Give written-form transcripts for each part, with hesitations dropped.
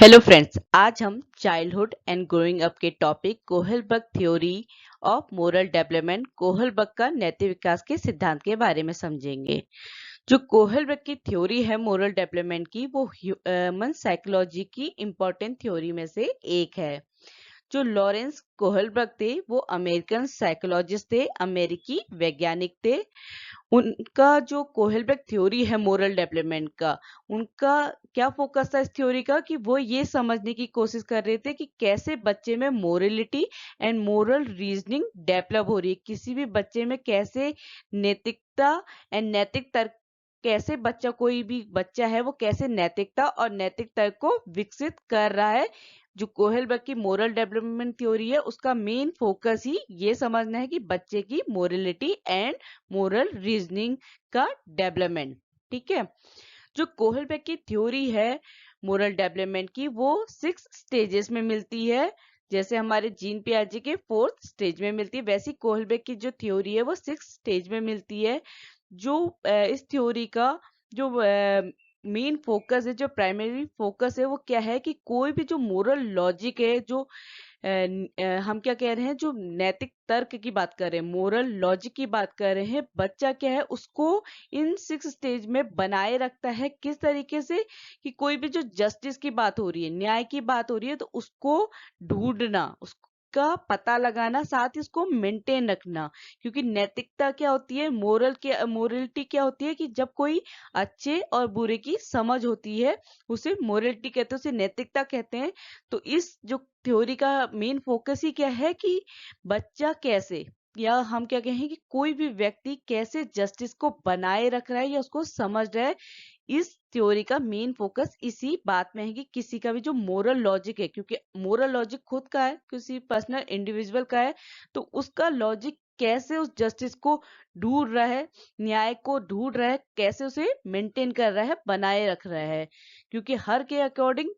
Hello friends, आज हम childhood and growing up के topic Kohlberg theory of moral development Kohlberg का नैतिक विकास के सिद्धांत के बारे में समझेंगे। जो कोहलबर्ग की थ्योरी है मोरल डेवलपमेंट की, वो ह्यूमन साइकोलॉजी की इम्पोर्टेंट थ्योरी में से एक है। जो लॉरेंस कोहलबर्ग थे वो अमेरिकन साइकोलॉजिस्ट थे, अमेरिकी वैज्ञानिक थे। उनका जो कोहलबर्ग थ्योरी है मोरल डेवलपमेंट का, उनका क्या फोकस था इस थ्योरी का कि वो ये समझने की कोशिश कर रहे थे कि कैसे बच्चे में morality and moral reasoning develop हो रही है। किसी भी बच्चे में कैसे नैतिकता एंड नैतिक तर्क, कैसे बच्चा, कोई भी बच्चा है वो कैसे नैतिकता और नैतिक तर्क को विकसित कर रहा है। जो कोहलबर्ग की मोरल डेवलपमेंट थ्योरी है उसका मेन फोकस ही ये समझना है कि बच्चे की मोरलिटी एंड मोरल रीजनिंग का डेवलपमेंट। ठीक है। जो कोहलबर्ग की थ्योरी है मोरल डेवलपमेंट की, वो 6 स्टेजेस में मिलती है। जैसे हमारे जीन पियाजे के 4th स्टेज में मिलती है, वैसी कोहलबर्ग की जो थ्योरी है वो 6 स्टेज में मिलती है। जो इस थ्योरी का जो मेन फोकस है, जो प्राइमरी फोकस है, वो क्या है कि कोई भी जो मोरल लॉजिक है, जो हम क्या कह रहे हैं, जो नैतिक तर्क की बात कर रहे हैं, मोरल लॉजिक की बात कर रहे हैं, बच्चा क्या है उसको इन 6 स्टेज में बनाए रखता है। किस तरीके से कि कोई भी जो जस्टिस की बात हो रही है, न्याय की बात हो रही है, तो उसको ढूंढना, उसका पता लगाना, साथ ही उसको मेंटेन रखना। क्योंकि नैतिकता क्या होती है, मोरलिटी क्या होती है कि जब कोई अच्छे और बुरे की समझ होती है, उसे मोरलिटी कहते हैं, उसे नैतिकता कहते हैं। तो इस जो थ्योरी का मेन फोकस ही क्या है कि बच्चा कैसे, या हम क्या कहें कि कोई भी व्यक्ति कैसे जस्टिस को बनाए रख रहा है या उसको समझ रहा है। इस थ्योरी का मेन फोकस इसी बात में है कि किसी का भी जो मोरल लॉजिक है, क्योंकि मोरल लॉजिक खुद का है, किसी पर्सनल इंडिविजुअल का है, तो उसका लॉजिक कैसे उस जस्टिस को ढूंढ रहा है, न्याय को ढूंढ रहा है, कैसे उसे मेंटेन कर रहा है, बनाए रख रहा है। क्योंकि हर के अकॉर्डिंग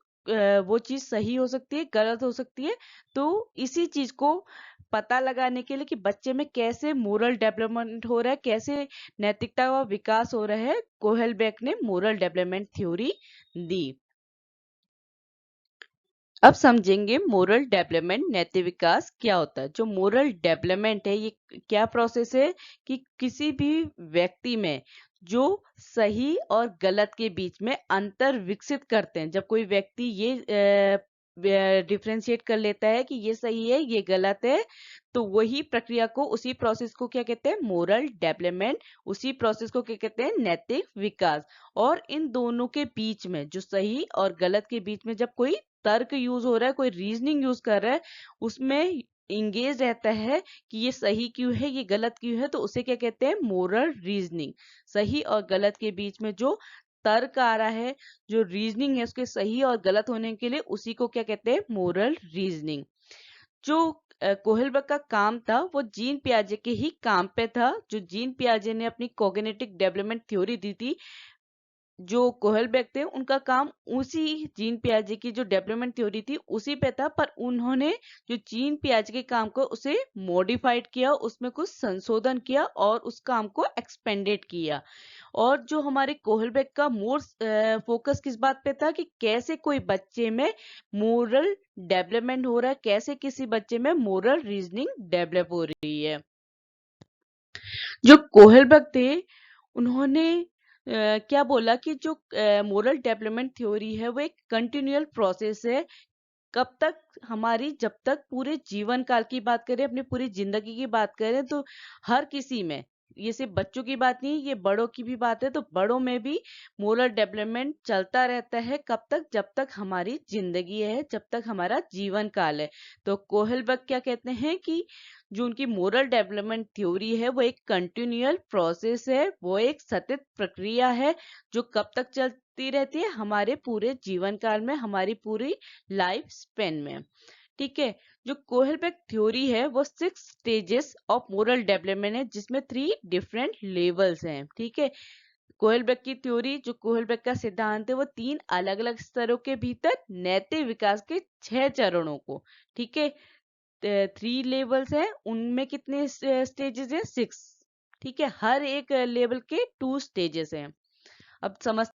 वो चीज सही हो सकती है, गलत हो सकती है। तो इसी चीज को पता लगाने के लिए कि बच्चे में कैसे मोरल डेवलपमेंट हो रहा है, कैसे नैतिकता का विकास हो रहा है, कोहलबर्ग ने मोरल डेवलपमेंट थ्योरी दी। अब समझेंगे मोरल डेवलपमेंट, नैतिक विकास क्या होता है। जो मोरल डेवलपमेंट है, ये क्या प्रोसेस है कि किसी भी व्यक्ति में जो सही और गलत के बीच में अंतर विकसित करते हैं। जब कोई व्यक्ति ये डिफरेंशिएट कर लेता है कि ये सही है, ये गलत है, तो वही प्रक्रिया को, उसी प्रोसेस को क्या कहते हैं, मोरल डेवलपमेंट। उसी प्रोसेस को क्या कहते हैं, नैतिक विकास। और इन दोनों के बीच में, जो सही और गलत के बीच में जब कोई तर्क यूज हो रहा है, कोई रीजनिंग यूज कर रहा है, उसमें इंगेज रहता है कि ये सही क्यों है, ये गलत क्यों है, तो उसे क्या कहते हैं, मोरल रीजनिंग। सही और गलत के बीच में जो तर्क आ रहा है, जो रीजनिंग है उसके सही और गलत होने के लिए, उसी को क्या कहते हैं, मोरल रीजनिंग। जो कोहलबर्ग का काम था वो जीन पियाजे के ही काम पे था। जो जीन पियाजे ने अपनी कॉग्निटिव डेवलपमेंट थ्योरी दी थी, जो कोहलबर्ग थे उनका काम उसी जीन पियाजे की जो डेवलपमेंट थ्योरी थी उसी पे था, पर उन्होंने जो जीन पियाजे के काम को उसे मॉडिफाइड किया, उसमें कुछ संशोधन किया और उस काम को एक्सपेंडेड किया। और जो हमारे कोहलबर्ग का मोर फोकस किस बात पे था कि कैसे कोई बच्चे में मोरल डेवलपमेंट हो रहा है, कैसे किसी बच्चे में मोरल रीजनिंग डेवलप हो रही है। जो कोहलबर्ग थे उन्होंने क्या बोला कि जो मोरल डेवलपमेंट थ्योरी है वो एक कंटिन्यूअल प्रोसेस है। कब तक, हमारी जब तक पूरे जीवन काल की बात करें, अपनी पूरी जिंदगी की बात करें, तो हर किसी में, ये सिर्फ बच्चों की बात नहीं, ये बड़ों की भी बात है, तो बड़ों में भी मोरल डेवलपमेंट चलता रहता है। कब तक, जब तक हमारी जिंदगी है, जब तक हमारा जीवन काल है। तो कोहलबर्ग क्या कहते हैं कि जो उनकी मोरल डेवलपमेंट थ्योरी है वो एक कंटिन्यूअल प्रोसेस है, वो एक सतत प्रक्रिया है, जो कब तक चलती रहती है, हमारे पूरे जीवन काल में, हमारी पूरी लाइफ स्पेन में। ठीक है। जो कोहलबर्ग थ्योरी है वो 6 स्टेजेस ऑफ मोरल डेवलपमेंट है, जिसमें 3 डिफरेंट लेवल्स हैं। ठीक है। कोहलबर्ग की थ्योरी, जो कोहलबर्ग का सिद्धांत है, वो 3 अलग अलग स्तरों के भीतर नैतिक विकास के 6 चरणों को, ठीक है, 3 लेवल्स हैं, उनमें कितने स्टेजेस हैं, 6। ठीक है। हर एक लेवल के 2 स्टेजेस हैं। अब समझ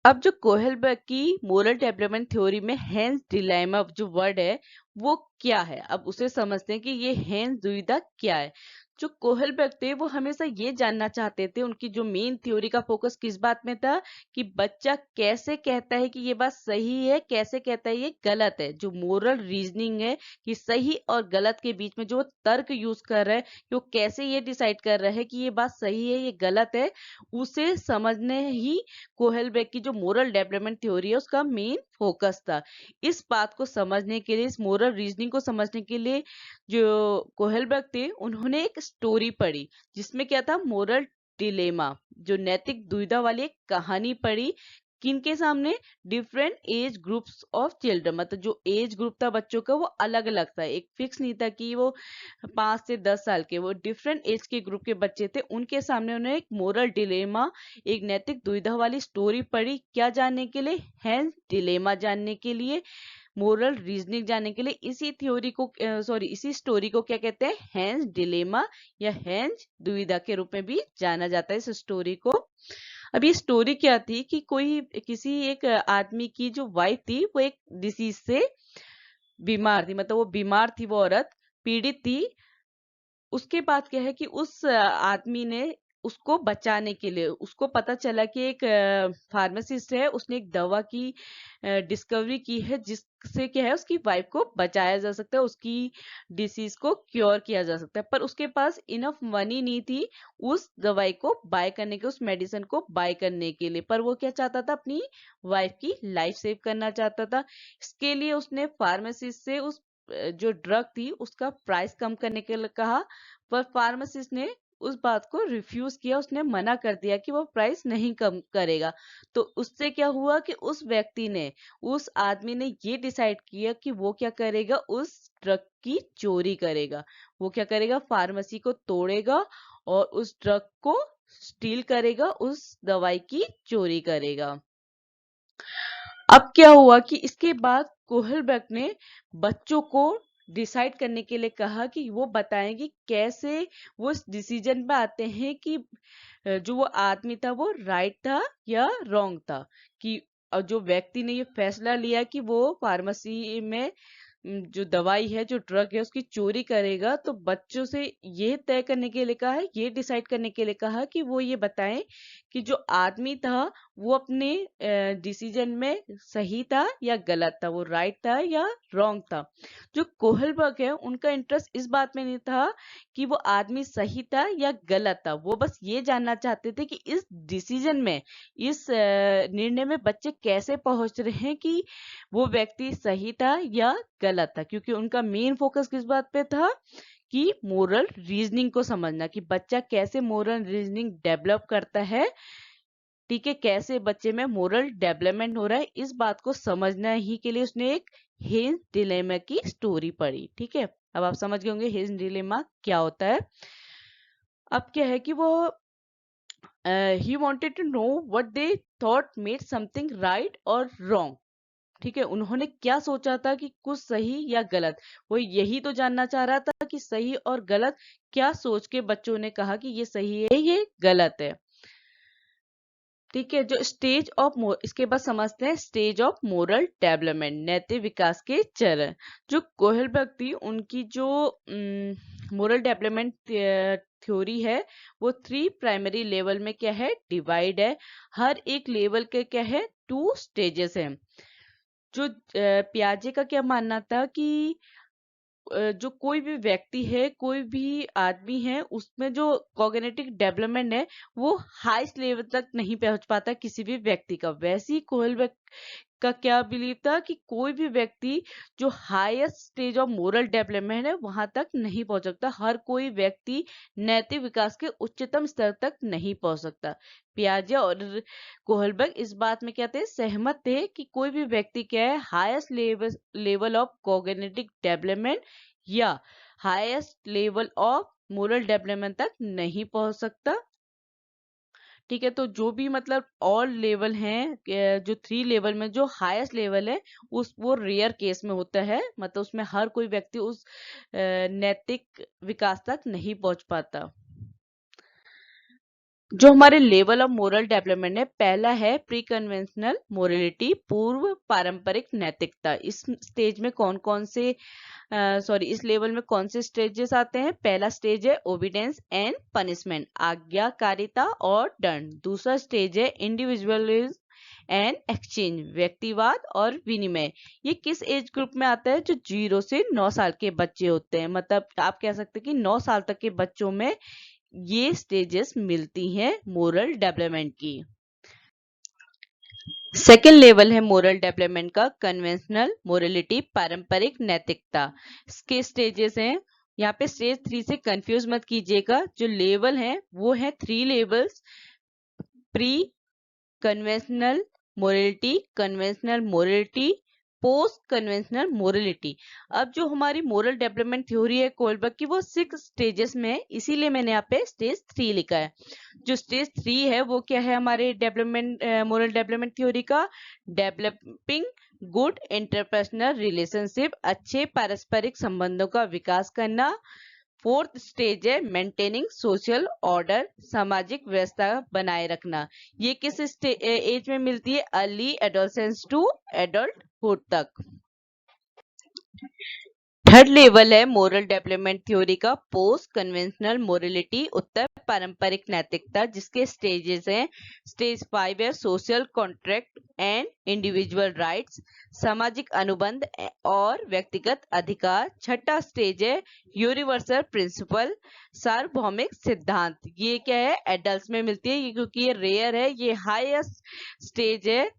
अब जो कोहलबर्ग की मोरल डेवलपमेंट थ्योरी में हेंस डिलेमा जो वर्ड है वो क्या है, अब उसे समझते हैं कि ये हेंस दुविधा क्या है। जो कोहलबर्ग थे वो हमेशा ये जानना चाहते थे, उनकी जो मेन थ्योरी का फोकस किस बात में था कि बच्चा कैसे कहता है कि ये बात सही है, कैसे कहता है ये गलत है। जो मोरल रीजनिंग है कि सही और गलत के बीच में जो वो तर्क यूज कर रहा है कि वो कैसे ये डिसाइड कर रहा है कि ये बात सही है ये गलत है, उसे समझने ही कोहेलबेक की जो मोरल डेवलपमेंट थ्योरी है उसका मेन फोकस था। इस बात को समझने के लिए, इस मोरल रीजनिंग को समझने के लिए जो कोहेलबेक थे उन्होंने एक स्टोरी पढ़ी जिसमें क्या था, मोरल डिलेमा, जो नैतिक दुविधा वाली एक कहानी पढ़ी। किनके सामने? Different age groups of children, मतलब जो एज ग्रुप था बच्चों का वो अलग अलग था, एक फिक्स नहीं था कि वो 5 से 10 साल के, वो डिफरेंट एज के ग्रुप के बच्चे थे। उनके सामने उन्हें एक मोरल डिलेमा, एक नैतिक दुविधा वाली स्टोरी पढ़ी। क्या जानने के लिए? हेंस डिलेमा जानने के लिए, मोरल रीजनिंग जानने के लिए। इसी थ्योरी को इसी स्टोरी को क्या कहते हैं? हेंस डिलेमा या हेंस दुविधा के रूप में भी जाना जाता है इस स्टोरी को। अब ये स्टोरी क्या थी कि किसी एक आदमी की जो वाइफ थी वो एक डिसीज से बीमार थी, मतलब वो बीमार थी, वो औरत पीड़ित थी। उसके बाद क्या है कि उस आदमी ने उसको बचाने के लिए, उसको पता चला कि एक फार्मासिस्ट है, उसने एक दवा की डिस्कवरी की है जिससे क्या है उसकी वाइफ को बचाया जा सकता है, उसकी डिसीज को क्योर किया जा सकता है। पर उसके पास इनफ मनी नहीं थी उस दवाई को बाय करने के, उस मेडिसिन को बाय करने के लिए। पर वो क्या चाहता था? अपनी वाइफ की लाइफ सेव करना चाहता था। इसके लिए उसने फार्मासिस्ट से उस जो ड्रग थी उसका प्राइस कम करने के लिए कहा, पर फार्मासिस्ट ने उस बात को रिफ्यूज किया, उसने मना कर दिया कि वो प्राइस नहीं कम करेगा। तो उससे क्या हुआ कि उस आदमी ने ये डिसाइड किया कि वो क्या करेगा, उस ड्रग की चोरी करेगा। वो क्या करेगा? फार्मेसी को तोड़ेगा और उस ड्रग को स्टील करेगा, उस दवाई की चोरी करेगा। अब क्या हुआ कि इसके बाद कोहलबर्ग ने बच्चों को डिसाइड करने के लिए कहा कि वो बताएं कि कैसे वो इस डिसीजन पे आते हैं कि जो वो आदमी था वो राइट था या रॉन्ग था। कि जो व्यक्ति ने ये फैसला लिया कि वो फार्मेसी में जो दवाई है, जो ड्रग है उसकी चोरी करेगा, तो बच्चों से ये तय करने के लिए कहा है, ये डिसाइड करने के लिए कहा कि वो ये बताएं कि जो आदमी था वो अपने डिसीजन में सही था या गलत था, वो राइट था या रॉन्ग था। जो कोहलबर्ग है उनका इंटरेस्ट इस बात में नहीं था कि वो आदमी सही था या गलत था, वो बस ये जानना चाहते थे कि इस डिसीजन में, इस निर्णय में बच्चे कैसे पहुंच रहे हैं कि वो व्यक्ति सही था या गलत था। क्योंकि उनका मेन फोकस किस बात पे था कि मोरल रीजनिंग को समझना, कि बच्चा कैसे मोरल रीजनिंग डेवलप करता है, ठीक है, कैसे बच्चे में मोरल डेवलपमेंट हो रहा है, इस बात को समझना ही के लिए उसने एक हेंस डिलेमा की स्टोरी पढ़ी। ठीक है, अब आप समझ गए होंगे हेंस डिलेमा क्या होता है। अब क्या है कि वो he wanted to know what they thought made something right or wrong. ठीक है, उन्होंने क्या सोचा था कि कुछ सही या गलत, वो यही तो जानना चाह रहा था कि सही और गलत क्या सोच के बच्चों ने कहा कि ये सही है ये गलत है। ठीक है, जो इसके बाद समझते हैं स्टेज ऑफ मोरल डेवलपमेंट, नैतिक विकास के चरण। जो कोहलबर्ग थी उनकी जो मोरल डेवलपमेंट थ्योरी है वो 3 प्राइमरी लेवल में क्या है, डिवाइड है। हर एक लेवल के क्या है, 2 स्टेजेस हैं। जो पियाजे का क्या मानना था कि जो कोई भी व्यक्ति है, कोई भी आदमी है, उसमें जो कॉग्निटिव डेवलपमेंट है वो हाईएस्ट लेवल तक नहीं पहुंच पाता किसी भी व्यक्ति का। वैसे ही कोहलबर्ग का क्या बिलीव था कि कोई भी व्यक्ति जो highest stage of moral development है वहां तक नहीं पहुंच सकता, हर कोई व्यक्ति नैतिक विकास के उच्चतम स्तर तक नहीं पहुंच सकता। पियाजे और कोहलबर्ग इस बात में क्या थे, सहमत थे कि कोई भी व्यक्ति क्या है, highest level of cognitive development या highest level of moral development तक नहीं पहुंच सकता। ठीक है, तो जो भी मतलब ऑल लेवल हैं, जो 3 लेवल में जो हाईएस्ट लेवल है उस वो रेयर केस में होता है, मतलब उसमें हर कोई व्यक्ति उस नैतिक विकास तक नहीं पहुंच पाता। जो हमारे लेवल ऑफ मोरल डेवलपमेंट है, पहला है प्री कन्वेंशनल मोरलिटी, पूर्व पारंपरिक नैतिकता। इस स्टेज में कौन कौन से इस लेवल में कौन से स्टेजेस आते हैं? पहला स्टेज है ओबीडियंस एंड पनिशमेंट, आज्ञाकारिता और दंड। दूसरा स्टेज है इंडिविजुअलिज्म एंड एक्सचेंज, व्यक्तिवाद और विनिमय। ये किस एज ग्रुप में आता है? जो 0 से 9 साल के बच्चे होते हैं। मतलब आप कह सकते हैं कि 9 साल तक के बच्चों में ये स्टेजेस मिलती हैं मोरल डेवलपमेंट की। सेकेंड लेवल है मोरल डेवलपमेंट का कन्वेंशनल मोरलिटी, पारंपरिक नैतिकता। इसके स्टेजेस हैं, यहाँ पे स्टेज 3 से कंफ्यूज मत कीजिएगा। जो लेवल है वो है 3 levels: pre conventional morality, conventional morality, post conventional morality. अब जो हमारी मोरल डेवलपमेंट थ्योरी है कोहलबर्ग की, वो 6 स्टेजेस में है, इसीलिए मैंने यहाँ पे स्टेज 3 लिखा है। जो स्टेज 3 है वो क्या है हमारे डेवलपमेंट मोरल डेवलपमेंट थ्योरी का? डेवलपिंग गुड इंटरपर्सनल रिलेशनशिप, अच्छे पारस्परिक संबंधों का विकास करना। फोर्थ स्टेज है मेंटेनिंग सोशल ऑर्डर, सामाजिक व्यवस्था बनाए रखना। ये किस एज में मिलती है? अर्ली एडोलेसेंस टू एडल्टहुड तक। थर्ड लेवल है मोरल डेवलपमेंट थ्योरी का पोस्ट कन्वेंशनल मोरलिटी, उत्तर पारंपरिक नैतिकता, जिसके स्टेजेस हैं। स्टेज 5 है social contract and individual rights, सामाजिक अनुबंध और व्यक्तिगत अधिकार। छठा स्टेज है यूनिवर्सल प्रिंसिपल, सार्वभौमिक सिद्धांत। ये क्या है? एडल्ट्स में मिलती है, क्योंकि ये रेयर है, ये हाईएस्ट स्टेज है,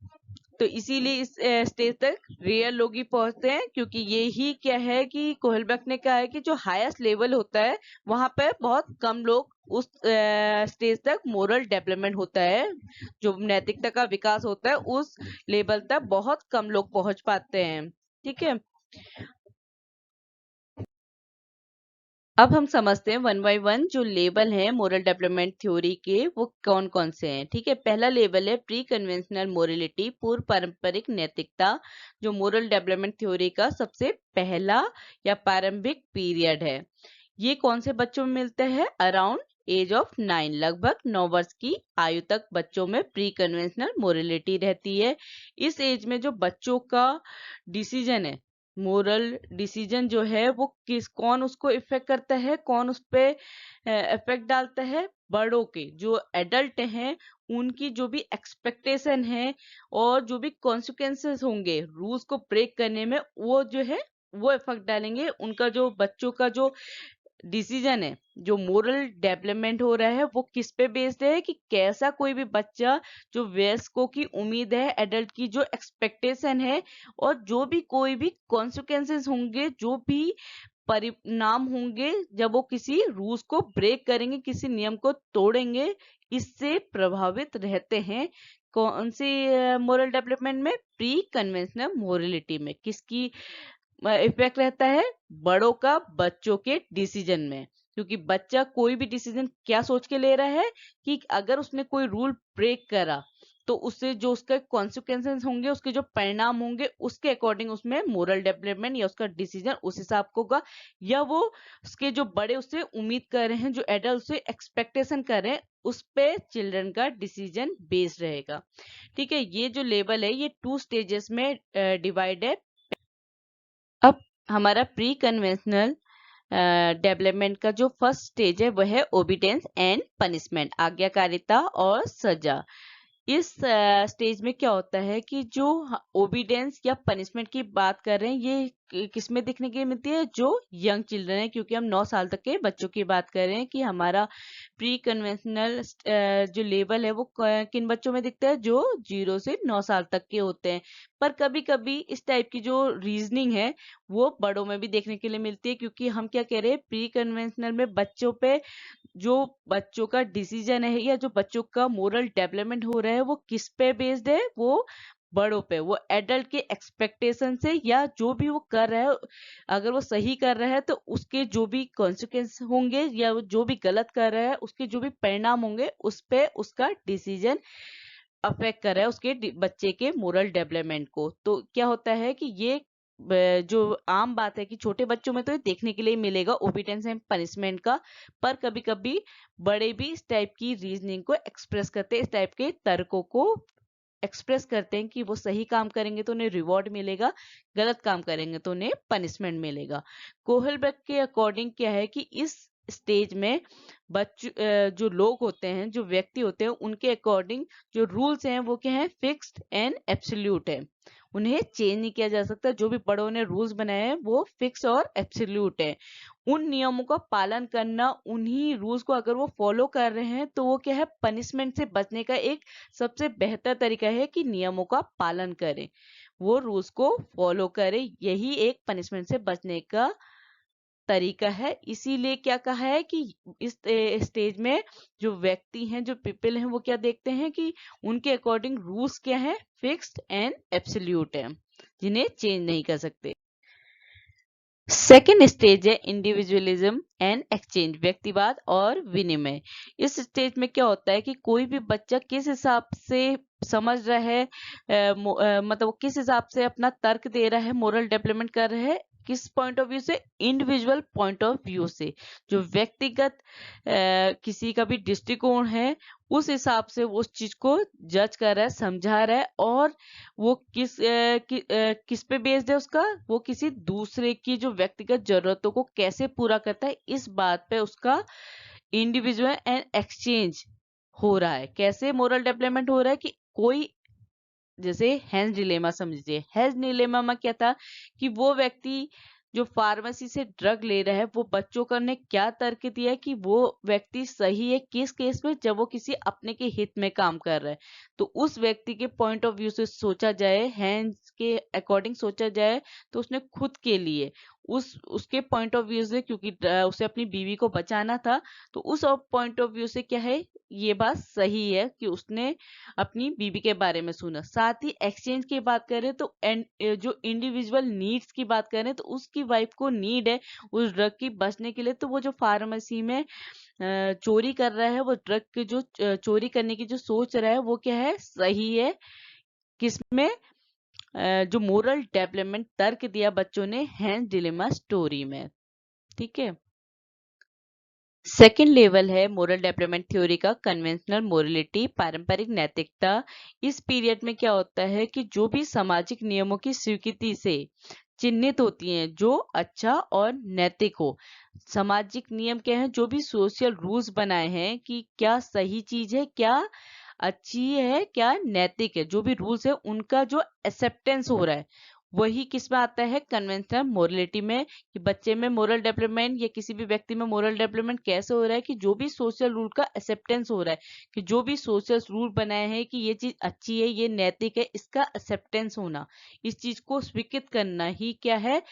तो इसीलिए इस स्टेज तक रेयर लोग ही पहुंचते हैं। क्योंकि ये ही क्या है कि कोहलबर्ग ने कहा है कि जो हाईएस्ट लेवल होता है वहां पे बहुत कम लोग उस स्टेज तक मोरल डेवलपमेंट होता है, जो नैतिकता का विकास होता है, उस लेवल तक बहुत कम लोग पहुंच पाते हैं। ठीक है, अब हम समझते हैं वन बाय वन जो लेवल है मोरल डेवलपमेंट थ्योरी के, वो कौन कौन से हैं। ठीक है, पहला लेवल है प्री कन्वेंशनल मोरलिटी, पूर्व पारंपरिक नैतिकता, जो मोरल डेवलपमेंट थ्योरी का सबसे पहला या प्रारंभिक पीरियड है। ये कौन से बच्चों में मिलता है? अराउंड एज ऑफ 9, लगभग 9 वर्ष की आयु तक बच्चों में प्री कन्वेंशनल मोरलिटी रहती है। इस एज में जो बच्चों का डिसीजन है, मोरल डिसीजन जो है वो कौन उसको इफेक्ट करता है, कौन उस पे इफेक्ट डालता है? बड़ों के, जो एडल्ट हैं, उनकी जो भी एक्सपेक्टेशन है और जो भी कॉन्सिक्वेंसेस होंगे रूल्स को ब्रेक करने में, वो जो है वो इफेक्ट डालेंगे। उनका जो बच्चों का जो डिसीजन है, जो मोरल डेवलपमेंट हो रहा है, वो किस पे बेस्ड है कि कैसा कोई भी बच्चा, जो वयस्कों की उम्मीद है, एडल्ट की जो एक्सपेक्टेशन है, और जो भी कोई भी कॉन्सिक्वेंसेस होंगे, जो भी परिणाम होंगे जब वो किसी रूल्स को ब्रेक करेंगे, किसी नियम को तोड़ेंगे, इससे प्रभावित रहते हैं। कौन सी मोरल डेवलपमेंट में? प्री कन्वेंशनल मोरलिटी में। किसकी इफेक्ट रहता है? बड़ों का बच्चों के डिसीजन में। क्योंकि बच्चा कोई भी डिसीजन क्या सोच के ले रहा है कि अगर उसने कोई रूल ब्रेक करा तो उससे जो उसके कॉन्सिक्वेंसेस होंगे, उसके जो परिणाम होंगे, उसके अकॉर्डिंग उसमें मोरल डेवलपमेंट या उसका डिसीजन उस हिसाब का होगा, या वो उसके जो बड़े उससे उम्मीद कर रहे हैं, जो एडल्ट उससे एक्सपेक्टेशन कर रहे हैं, उस पे चिल्ड्रन का डिसीजन बेस्ड रहेगा। ठीक है, ये जो लेवल है ये 2 स्टेजेस में डिवाइड है। अब हमारा प्री कन्वेंशनल डेवलपमेंट का जो फर्स्ट स्टेज है वह है ओबीडियंस एंड पनिशमेंट, आज्ञाकारिता और सजा। इस स्टेज में क्या होता है कि जो ओबीडियंस या पनिशमेंट की बात कर रहे हैं, ये किस में दिखने की मिलती है? जो यंग चिल्ड्रन है, क्योंकि हम 9 साल तक के बच्चों की बात कर रहे हैं कि हमारा प्री कन्वेंशनल जो लेवल है वो किन बच्चों में दिखता है? जो 0 से 9 साल तक के होते हैं। पर कभी कभी इस टाइप की जो रीजनिंग है वो बड़ों में भी देखने के लिए मिलती है, क्योंकि हम क्या कह रहे हैं, प्री कन्वेंशनल में बच्चों पे जो बच्चों का डिसीजन है या जो बच्चों का मोरल डेवलपमेंट हो रहा है, वो किस पे बेस्ड है? वो बड़ों पे, वो एडल्ट के एक्सपेक्टेशन से, या जो भी वो कर रहा है, अगर वो सही कर रहा है तो उसके जो भी कॉन्सिक्वेंस होंगे, या वो जो भी गलत कर रहा है उसके जो भी परिणाम होंगे, उस पे उसका डिसीजन अफेक्ट कर रहा है उसके बच्चे के मोरल डेवलपमेंट को। तो क्या होता है कि ये जो आम बात है कि छोटे बच्चों में तो ये देखने के लिए मिलेगा ओबीडियंस एंड पनिशमेंट का, पर कभी कभी बड़े भी इस टाइप की रीजनिंग को एक्सप्रेस करते हैं, इस टाइप के तर्कों को एक्सप्रेस करते हैं कि वो सही काम करेंगे तो उन्हें रिवॉर्ड मिलेगा, गलत काम करेंगे तो उन्हें पनिशमेंट मिलेगा। कोहलबर्ग के अकॉर्डिंग क्या है कि इस स्टेज में जो लोग होते हैं, जो व्यक्ति होते हैं, उनके अकॉर्डिंग जो रूल्स हैं वो क्या है, फिक्स्ड एंड एब्सोल्यूट है, उन्हें चेंज नहीं किया जा सकता। जो भी बड़ों ने रूल्स बनाए हैं वो फिक्स और एब्सोल्यूट है। उन नियमों का पालन करना, उन्हीं रूल्स को अगर वो फॉलो कर रहे हैं तो वो क्या है, पनिशमेंट से बचने का एक सबसे बेहतर तरीका है कि नियमों का पालन करें, वो रूल्स को फॉलो करें, यही एक पनिशमेंट से बचने का तरीका है। इसीलिए क्या कहा है कि इस स्टेज में जो व्यक्ति हैं, जो पीपल हैं, वो क्या देखते हैं कि उनके अकॉर्डिंग रूल्स क्या है, फिक्स्ड एंड एब्सोल्यूट है, जिन्हें चेंज नहीं कर सकते। सेकेंड स्टेज है इंडिविजुअलिज्म एंड एक्सचेंज, व्यक्तिवाद और विनिमय। इस स्टेज में क्या होता है कि कोई भी बच्चा किस हिसाब से समझ रहा है, मतलब वो किस हिसाब से अपना तर्क दे रहा है, मोरल डेवलपमेंट कर रहा है, किस पॉइंट ऑफ व्यू से, इंडिविजुअल पॉइंट ऑफ व्यू से, जो व्यक्तिगत किसी का भी दृष्टिकोण है, उस हिसाब से वो उस चीज को जज कर रहा है, समझा रहा है, और वो किस पे बेस्ड है उसका, वो किसी दूसरे की जो व्यक्तिगत जरूरतों को कैसे पूरा करता है, इस बात पे उसका इंडिविजुअल एंड एक्सचेंज हो रहा है। कैसे मोरल डेवलपमेंट हो रहा है कि कोई, जैसे हेंस डिलेमा समझिए, हेंस डिलेमा में क्या था कि वो व्यक्ति जो फार्मेसी से ड्रग ले रहा है, वो बच्चों का ने क्या तर्क दिया है कि वो व्यक्ति सही है किस केस में, जब वो किसी अपने के हित में काम कर रहा है, तो उस व्यक्ति के पॉइंट ऑफ व्यू से सोचा जाए, हेंस के अकॉर्डिंग सोचा जाए, तो उसने खुद के लिए उसके पॉइंट ऑफ व्यू से, क्योंकि उसे अपनी बीवी को बचाना था, तो उस पॉइंट ऑफ व्यू से क्या है, ये बात सही है कि उसने अपनी बीवी के बारे में सुना। साथ ही एक्सचेंज की बात करें तो जो इंडिविजुअल नीड्स की बात करें तो उसकी वाइफ को नीड है उस ड्रग की बचने के लिए, तो वो जो फार्मेसी में चोरी कर रहा है, वो ड्रग की जो चोरी करने की जो सोच रहा है, वो क्या है, सही है। किसमें, जो मोरल डेवलपमेंट तर्क दिया बच्चों ने हेंस डिलेमा स्टोरी में। ठीक है। सेकेंड लेवल है मोरल डेवलपमेंट थ्योरी का, कन्वेंशनल मोरलिटी, पारंपरिक नैतिकता। इस पीरियड में क्या होता है कि जो भी सामाजिक नियमों की स्वीकृति से चिन्हित होती हैं, जो अच्छा और नैतिक हो। सामाजिक नियम क्या है, जो भी सोशल रूल्स बनाए हैं कि क्या सही चीज है, क्या अच्छी है, क्या नैतिक है, जो भी रूल्स है उनका जो एक्सेप्टेंस हो रहा है, वही किस में आता है, कन्वेंशनल मोरलिटी में। कि बच्चे में मोरल डेवलपमेंट या किसी भी व्यक्ति में मोरल डेवलपमेंट कैसे हो रहा है कि जो भी सोशल रूल का एक्सेप्टेंस हो रहा है, कि जो भी सोशल रूल बनाए हैं कि ये चीज अच्छी है, ये नैतिक है, इसका एक्सेप्टेंस होना, इस चीज को स्वीकृत करना ही क्या है,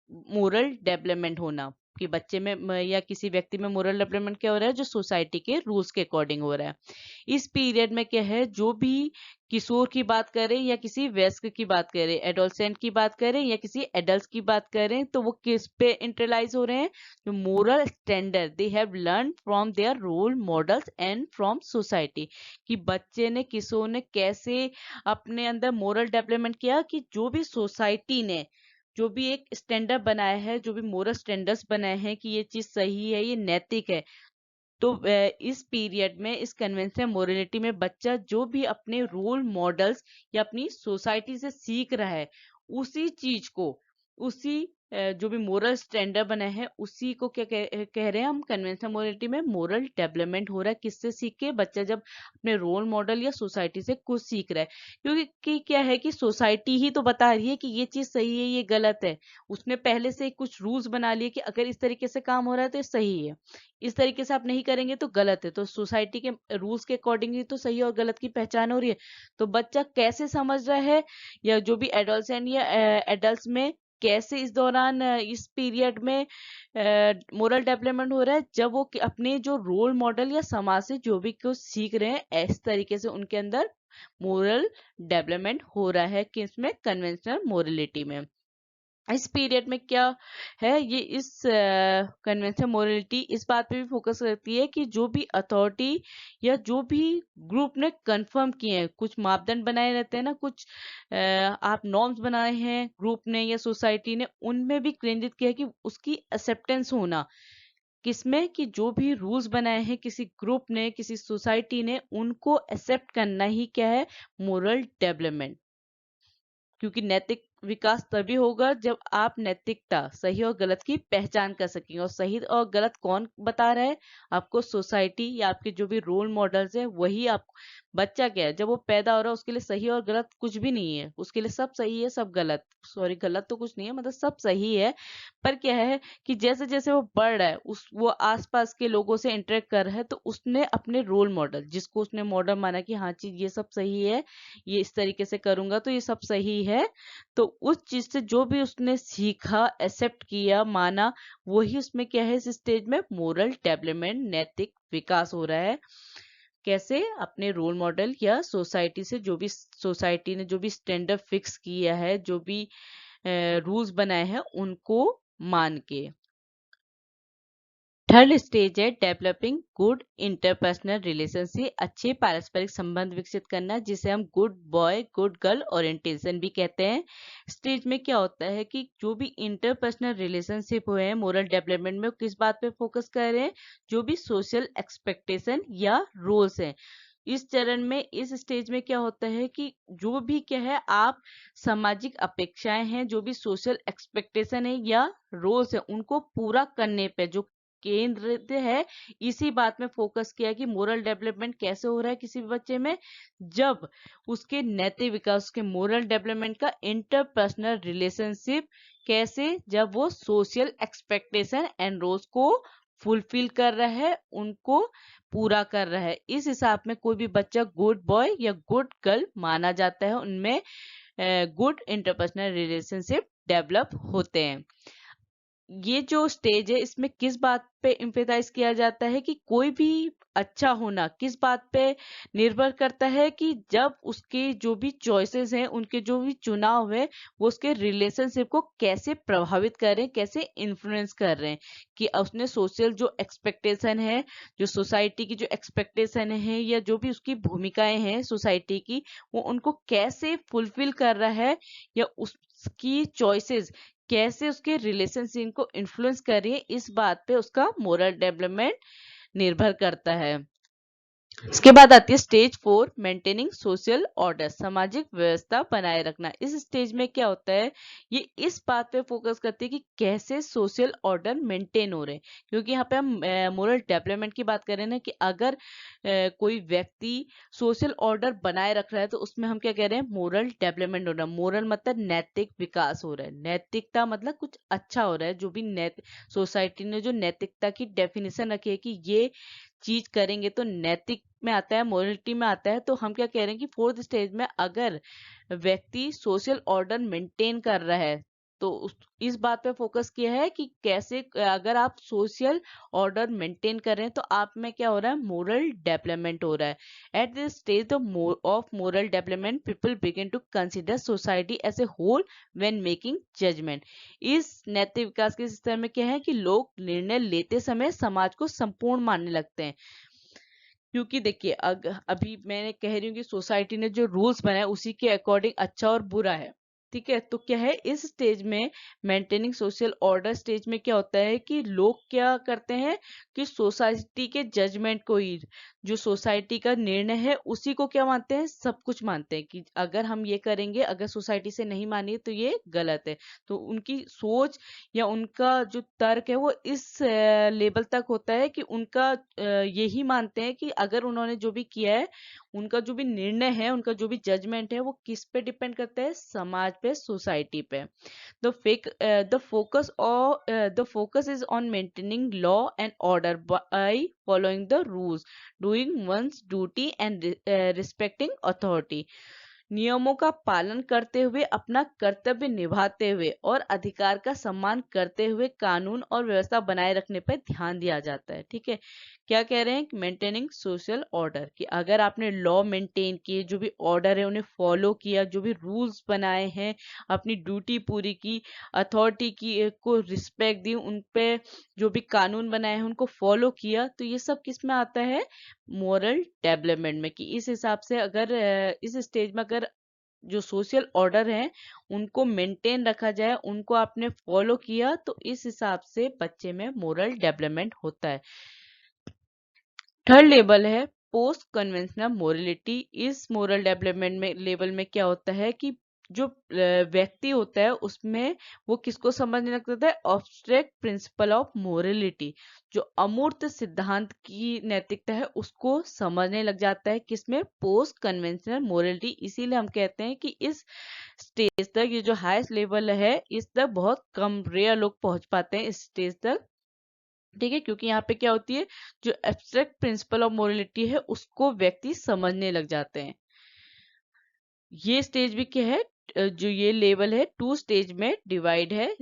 मोरल डेवलपमेंट होना। कि बच्चे में या किसी व्यक्ति में मोरल डेवलपमेंट क्या हो रहा है, जो सोसाइटी के रूल्स के अकॉर्डिंग हो रहा है। इस पीरियड में क्या है, जो भी किशोर की बात करें या किसी वयस्क की बात करें, एडोलसेंट की बात करें या किसी एडल्ट की बात करें, तो वो किस पे इंटरलाइज हो रहे हैं, जो moral standard they have learn from their role models and from society. कि बच्चे ने, किशोर ने कैसे अपने अंदर मोरल डेवलपमेंट किया, कि जो भी सोसाइटी ने जो भी एक स्टैंडर्ड बनाया है, जो भी मोरल स्टैंडर्ड्स बनाए हैं कि ये चीज सही है, ये नैतिक है, तो इस पीरियड में, इस कन्वेंशन मोरलिटी में, बच्चा जो भी अपने रोल मॉडल्स या अपनी सोसाइटी से सीख रहा है, उसी चीज को, उसी जो भी मोरल स्टैंडर्ड बने हैं, उसी को क्या कह रहे हैं हम, कन्वेंशन मोरलिटी में मोरल डेवलपमेंट हो रहा है। किससे सीख के, बच्चा जब अपने रोल मॉडल या सोसाइटी से कुछ सीख रहा है, क्योंकि क्या है कि सोसाइटी ही तो बता रही है कि ये चीज सही है, ये गलत है। उसने पहले से कुछ रूल्स बना लिए कि अगर इस तरीके से काम हो रहा है तो ये सही है, इस तरीके से आप नहीं करेंगे तो गलत है। तो सोसाइटी के रूल्स के अकॉर्डिंग ही तो सही और गलत की पहचान हो रही है। तो बच्चा कैसे समझ रहा है, या जो भी एडोलसेंट या एडल्ट में कैसे इस दौरान, इस पीरियड में मोरल डेवलपमेंट हो रहा है, जब वो अपने जो रोल मॉडल या समाज से जो भी कुछ सीख रहे हैं, इस तरीके से उनके अंदर मोरल डेवलपमेंट हो रहा है, किसमें, कन्वेंशनल मोरलिटी में। इस पीरियड में क्या है, ये इस कन्वेंशन मोरालिटी इस बात पे भी फोकस करती है कि जो भी अथॉरिटी या जो भी ग्रुप ने कंफर्म किए हैं, कुछ मापदंड बनाए रहते हैं ना, कुछ आप नॉर्म्स बनाए हैं ग्रुप ने या सोसाइटी ने, उनमें भी केंद्रित किया है कि उसकी एक्सेप्टेंस होना, किसमें कि जो भी रूल्स बनाए हैं किसी ग्रुप ने, किसी सोसाइटी ने, उनको एक्सेप्ट करना ही क्या है, मोरल डेवलपमेंट। क्योंकि नैतिक विकास तभी होगा जब आप नैतिकता, सही और गलत की पहचान कर सकेंगे। और सही और गलत कौन बता रहा है आपको, सोसाइटी या आपके जो भी रोल मॉडल्स हैं वही आप। बच्चा क्या है, जब वो पैदा हो रहा है उसके लिए सही और गलत कुछ भी नहीं है, उसके लिए सब सही है सब गलत, सॉरी गलत तो कुछ नहीं है, मतलब सब सही है। पर क्या है कि जैसे जैसे वो बढ़ रहा है, वो आसपास के लोगों से इंटरेक्ट कर रहा है, तो उसने अपने रोल मॉडल, जिसको उसने मॉडल माना कि हाँ चीज ये सब सही है, ये इस तरीके से करूंगा तो ये सब सही है, तो उस चीज से जो भी उसने सीखा, एक्सेप्ट किया, माना, वही उसमें क्या है, इस स्टेज में मोरल डेवलपमेंट, नैतिक विकास हो रहा है। कैसे, अपने रोल मॉडल या सोसाइटी से, जो भी सोसाइटी ने जो भी स्टैंडर्ड फिक्स किया है, जो भी रूल्स बनाए हैं, उनको मान के। थर्ड स्टेज है डेवलपिंग गुड इंटरपर्सनल रिलेशनशिप, अच्छे पारस्परिक संबंध विकसित करना, जिसे हम good boy good girl orientation भी कहते हैं। स्टेज में क्या होता है कि जो भी इंटरपर्सनल रिलेशनशिप हुए हैं मोरल डेवलपमेंट में, वो किस बात पे फोकस कर रहे हैं, जो भी सोशल एक्सपेक्टेशन या रोल्स हैं। इस चरण में, इस स्टेज में क्या होता है कि जो भी क्या है, आप सामाजिक अपेक्षाएं हैं, जो भी सोशल एक्सपेक्टेशन है या रोल्स है, उनको पूरा करने पे जो केंद्रित है, इसी बात में फोकस किया कि मोरल डेवलपमेंट कैसे हो रहा है किसी भी बच्चे में, जब उसके नैतिक विकास के मोरल डेवलपमेंट का इंटरपर्सनल रिलेशनशिप कैसे, जब वो सोशल एक्सपेक्टेशन एंड रोल्स को फुलफिल कर रहा है, उनको पूरा कर रहा है। इस हिसाब में कोई भी बच्चा गुड बॉय या गुड गर्ल माना जाता है, उनमें गुड इंटरपर्सनल रिलेशनशिप डेवलप होते हैं। ये जो स्टेज है, इसमें किस बात पे एम्फेसाइज किया जाता है कि कोई भी अच्छा होना किस बात पे निर्भर करता है, कि जब उसके जो भी चॉइसेस हैं, उनके जो भी चुनाव है, वो उसके रिलेशनशिप को कैसे प्रभावित कर रहे हैं, कैसे इन्फ्लुएंस कर रहे हैं, कि उसने सोशल जो एक्सपेक्टेशन है, जो सोसाइटी की जो एक्सपेक्टेशन है, या जो भी उसकी भूमिकाएं हैं सोसाइटी की, वो उनको कैसे फुलफिल कर रहा है, या उसकी चॉइसेस कैसे उसके रिलेशनशिप को इन्फ्लुएंस कर रही है, इस बात पे उसका मोरल डेवलपमेंट निर्भर करता है। इसके बाद आती है स्टेज 4, मेंटेनिंग सोशल ऑर्डर, सामाजिक व्यवस्था बनाए रखना। इस स्टेज में क्या होता है, ये इस बात पे फोकस करते हैं कि कैसे सोशल ऑर्डर मेंटेन हो रहे हैं, क्योंकि यहाँ पे हम मोरल डेवलपमेंट की बात कर रहे हैं ना, कि अगर कोई व्यक्ति सोशल ऑर्डर बनाए रख रहा है, तो उसमें हम क्या कह रहे हैं, मोरल डेवलपमेंट हो रहा है। मोरल मतलब नैतिक विकास हो रहा है, नैतिकता मतलब कुछ अच्छा हो रहा है, जो भी सोसाइटी ने जो नैतिकता की डेफिनेशन रखी है कि ये चीज करेंगे तो नैतिक में आता है, मोरलिटी में आता है, तो हम क्या कह रहे हैं कि फोर्थ स्टेज में अगर व्यक्ति सोशल ऑर्डर मेंटेन कर रहा है, तो इस बात पे फोकस किया है कि कैसे, अगर आप सोशल ऑर्डर मेंटेन कर रहे हैं, तो आप में क्या हो रहा है, मोरल डेवलपमेंट हो रहा है। At this stage of moral development, people begin to consider society as a whole when making judgement. इस नैतिक विकास के स्तर में क्या है कि लोग निर्णय लेते समय समाज को संपूर्ण मानने लगते हैं। क्योंकि देखिए, अभी मैंने कह रही हूँ कि सोसाइटी ने जो रूल्स बनाए उसी के अकॉर्डिंग अच्छा और बुरा है, ठीक है। तो क्या है, इस स्टेज में मेंटेनिंग सोशल ऑर्डर स्टेज में क्या होता है कि लोग क्या करते हैं कि सोसाइटी के जजमेंट को ही, जो सोसाइटी का निर्णय है उसी को क्या मानते हैं, सब कुछ मानते हैं, कि अगर हम ये करेंगे, अगर सोसाइटी से नहीं मानिए तो ये गलत है। तो उनकी सोच या उनका जो तर्क है वो इस लेवल तक होता है कि उनका यही मानते हैं कि अगर उन्होंने जो भी किया है, उनका जो भी निर्णय है, उनका जो भी जजमेंट है, वो किस पे डिपेंड करता है, समाज पे, सोसाइटी पे। The focus is on maintaining law and order by following the rules, doing one's duty and respecting authority. नियमों का पालन करते हुए, अपना कर्तव्य निभाते हुए और अधिकार का सम्मान करते हुए कानून और व्यवस्था बनाए रखने पर ध्यान दिया जाता है। ठीक है, क्या कह रहे हैं? मेंटेनिंग सोशल ऑर्डर, कि अगर आपने लॉ मेंटेन किए, जो भी ऑर्डर है उन्हें फॉलो किया, जो भी रूल्स बनाए हैं, अपनी ड्यूटी पूरी की, अथॉरिटी की को रिस्पेक्ट दी, उन पे जो भी कानून बनाए हैं उनको फॉलो किया, तो ये सब किस में आता है? मोरल डेवलपमेंट में। कि इस हिसाब से अगर इस स्टेज में अगर जो सोशल ऑर्डर है उनको मेंटेन रखा जाए, उनको आपने फॉलो किया, तो इस हिसाब से बच्चे में मोरल डेवलपमेंट होता है। थर्ड लेवल है पोस्ट कन्वेंशनल मोरलिटी। इस मोरल डेवलपमेंट में लेवल में क्या होता है कि जो व्यक्ति होता है उसमें वो किसको समझने लगता है? ऑब्स्ट्रैक्ट प्रिंसिपल ऑफ मोरलिटी, जो अमूर्त सिद्धांत की नैतिकता है उसको समझने लग जाता है। किसमें? Post conventional morality. इसीलिए हम कहते हैं कि इस स्टेज तक, ये जो हाईएस्ट लेवल है, इस तक बहुत कम रेयर लोग पहुंच पाते हैं, इस स्टेज तक। ठीक है, क्योंकि यहाँ पे क्या होती है, जो एब्स्ट्रैक्ट प्रिंसिपल ऑफ मोरलिटी है उसको व्यक्ति समझने लग जाते हैं। ये स्टेज भी क्या है, जो ये लेवल है 2 स्टेज में डिवाइड है।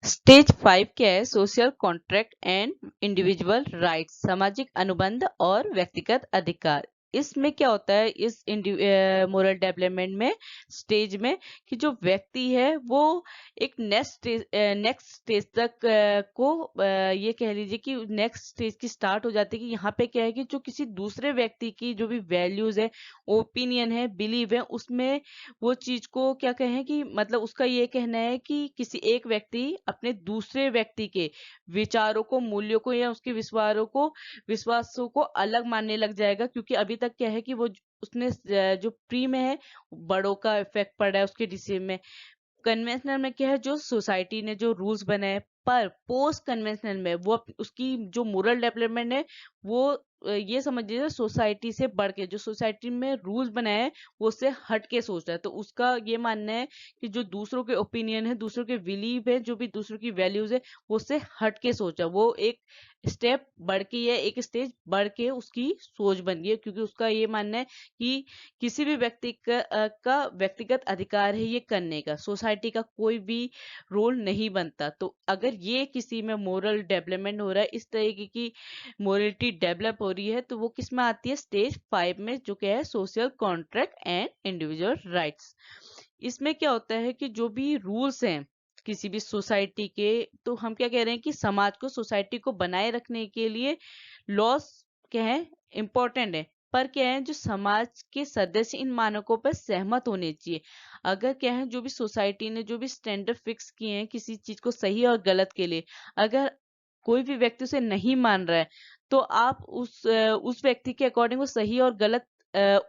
स्टेज 5 क्या है? Social contract and individual rights, सामाजिक अनुबंध और व्यक्तिगत अधिकार। इसमें क्या होता है इस मोरल डेवलपमेंट में स्टेज में, कि जो व्यक्ति है वो एक नेक्स्ट स्टेज तक ये कह लीजिए कि नेक्स्ट स्टेज की स्टार्ट हो जाती है। कि यहाँ पे क्या है कि जो किसी दूसरे व्यक्ति की जो भी वैल्यूज है, ओपिनियन है, बिलीव है, उसमें वो चीज को क्या कहें कि मतलब उसका ये कहना है कि किसी एक व्यक्ति अपने दूसरे व्यक्ति के विचारों को, मूल्यों को या उसके विश्वासों को अलग मानने लग जाएगा। क्योंकि अभी तक क्या है कि वो उसने जो प्री में है, बड़ों का इफेक्ट पड़ रहा है उसके डिसीजन में। कन्वेंशनल में क्या है, जो सोसाइटी ने जो रूल्स बनाए, पर पोस्ट कन्वेंशनल में वो उसकी जो मोरल डेवलपमेंट है वो ये समझिए सोसाइटी से बढ़ के, जो सोसाइटी में रूल्स बनाए हैं वो उससे हट के सोच रहा है। तो उसका ये मानना है कि जो दूसरों के ओपिनियन है, दूसरों के बिलीव है, जो भी दूसरों की वैल्यूज है, वो उससे हट के सोचा, वो एक स्टेप बढ़ के या एक स्टेज बढ़ के उसकी सोच बन गई है। क्योंकि उसका ये मानना है कि किसी भी व्यक्ति का व्यक्तिगत अधिकार है ये करने का, सोसाइटी का कोई भी रोल नहीं बनता। तो अगर ये किसी में मोरल डेवलपमेंट हो रहा है, इस तरीके की मोरलिटी डेवलप हो रही है, तो वो किस में आती है? स्टेज 5 में, जो क्या है? Social contract and individual rights. इसमें क्या होता है कि जो भी रूल्स हैं किसी भी सोसाइटी के, तो हम क्या कह रहे हैं कि समाज को, सोसाइटी को बनाए रखने के लिए लॉस क्या है? इम्पोर्टेंट है। पर क्या है, जो समाज के सदस्य इन मानकों पर सहमत होने चाहिए। अगर क्या है, जो भी सोसाइटी ने जो भी स्टैंडर्ड फिक्स किए हैं किसी चीज को सही और गलत के लिए, अगर कोई भी व्यक्ति उसे नहीं मान रहा है, तो आप उस व्यक्ति के अकॉर्डिंग वो सही और गलत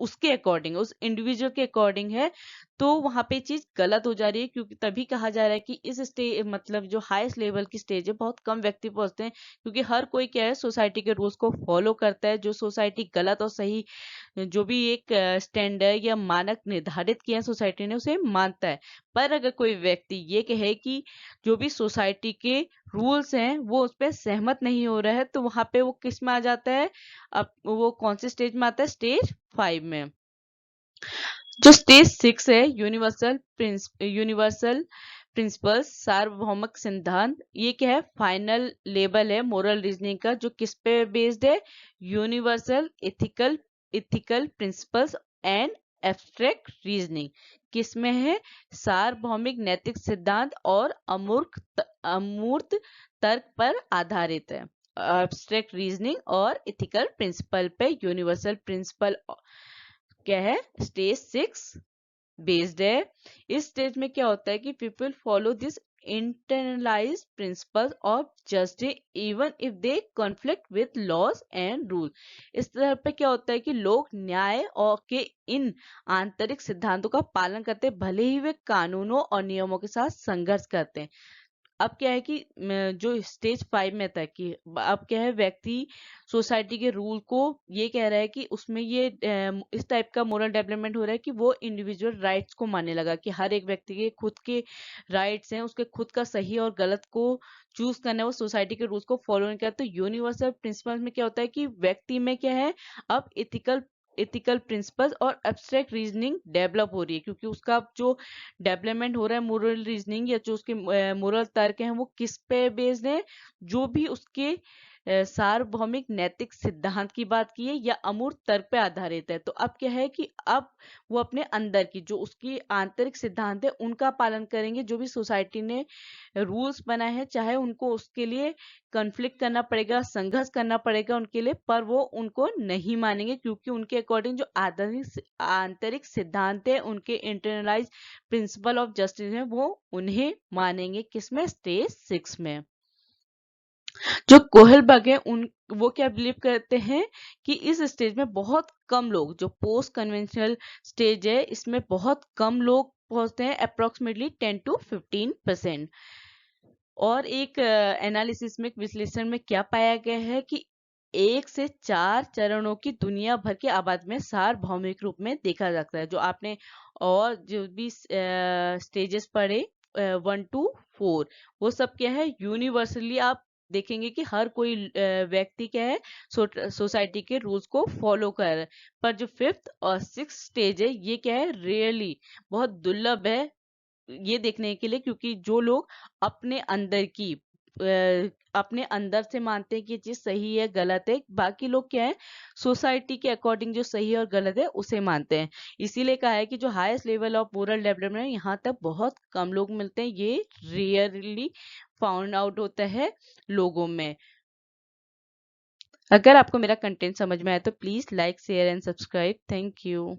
उसके अकॉर्डिंग, उस इंडिविजुअल के अकॉर्डिंग है, तो वहां पे चीज गलत हो जा रही है। क्योंकि तभी कहा जा रहा है कि इस स्टेज, मतलब जो हाईएस्ट लेवल की स्टेज है, बहुत कम व्यक्ति पहुंचते हैं। क्योंकि हर कोई क्या है, सोसाइटी के रूल्स को फॉलो करता है। जो सोसाइटी गलत और सही, जो भी एक स्टैंडर्ड या मानक निर्धारित किया है सोसाइटी ने, उसे मानता है। पर अगर कोई व्यक्ति ये कहे कि जो भी सोसाइटी के रूल्स हैं वो उस पर सहमत नहीं हो रहा है, तो वहां पे वो किस में आ जाता है? अब वो कौन से स्टेज में आता है? स्टेज 5 में। जो स्टेज 6 है, यूनिवर्सल प्रिंसिपल्स, सार्वभौमिक सिद्धांत, ये क्या है? फाइनल लेवल है मोरल रीजनिंग का, जो किस पे बेस्ड है? Universal ethical principles and abstract reasoning. किस में है? सार्वभौमिक नैतिक सिद्धांत और अमूर्त तर्क पर आधारित है। एब्स्ट्रैक्ट रीजनिंग और इथिकल प्रिंसिपल पे यूनिवर्सल प्रिंसिपल क्या है? स्टेज 6 बेस्ड है। इस स्टेज में क्या होता है कि people follow this internalized principles of justice even if they conflict with laws and rules। इस तरह पे क्या होता है कि लोग न्याय और के इन आंतरिक सिद्धांतों का पालन करते हैं, भले ही वे कानूनों और नियमों के साथ संघर्ष करते हैं। अब क्या है कि जो स्टेज 5 में था कि अब क्या है, व्यक्ति सोसाइटी के रूल को ये कह रहा है कि उसमें ये इस टाइप का मोरल डेवलपमेंट हो रहा है कि वो इंडिविजुअल राइट्स को मानने लगा, कि हर एक व्यक्ति के खुद के राइट्स हैं, उसके खुद का सही और गलत को चूज करना है, वो सोसाइटी के रूल्स को फॉलो नहीं करता। तो यूनिवर्सल प्रिंसिपल में क्या होता है कि व्यक्ति में क्या है, अब इथिकल एथिकल प्रिंसिपल्स और एब्स्ट्रैक्ट रीजनिंग डेवलप हो रही है, क्योंकि उसका जो डेवलपमेंट हो रहा है मोरल रीजनिंग या जो उसके मोरल तर्क हैं वो किस पे बेस्ड है, जो भी उसके सार्वभौमिक नैतिक सिद्धांत की बात की है या अमूर्त तर्क पे आधारित है। तो अब क्या है कि अब वो अपने अंदर की जो उसकी आंतरिक सिद्धांत है उनका पालन करेंगे, जो भी सोसाइटी ने रूल्स बनाए हैं, चाहे उनको उसके लिए कॉन्फ्लिक्ट करना पड़ेगा, संघर्ष करना पड़ेगा उनके लिए, पर वो उनको नहीं मानेंगे, क्योंकि उनके अकॉर्डिंग जो आंतरिक सिद्धांत है, उनके इंटरनलाइज प्रिंसिपल ऑफ जस्टिस है, वो उन्हें मानेंगे। किसमें? स्टेज 6 में। जो कोहलबर्ग है उन वो क्या बिलीव करते हैं कि इस स्टेज में बहुत कम लोग, जो पोस्ट कन्वेंशनल स्टेज है इसमें बहुत कम लोग पहुंचते हैं, अप्रोक्सीमेटली 10 to 15%। और एक एनालिसिस में, विश्लेषण में क्या पाया गया है कि 1 से 4 चरणों की दुनिया भर की आबादी में सार्वभौमिक रूप में देखा जाता है। जो आपने और जो भी स्टेजेस पढ़े 1 to 4, वो सब क्या है, यूनिवर्सली आप देखेंगे कि हर कोई व्यक्ति क्या है, सोसाइटी के रूल्स को फॉलो कर रहा है। पर जो 5th और 6th स्टेज है ये क्या है, रियली बहुत दुर्लभ है ये देखने के लिए, क्योंकि जो लोग अपने अंदर की अपने अंदर से मानते हैं कि ये चीज सही है गलत है, बाकी लोग क्या है, सोसाइटी के अकॉर्डिंग जो सही है और गलत है उसे मानते हैं। इसीलिए कहा है कि जो highest level of moral development है यहाँ तक बहुत कम लोग मिलते हैं, ये रेयरली फाउंड आउट होता है लोगों में। अगर आपको मेरा कंटेंट समझ में आया तो please like share and subscribe. Thank you.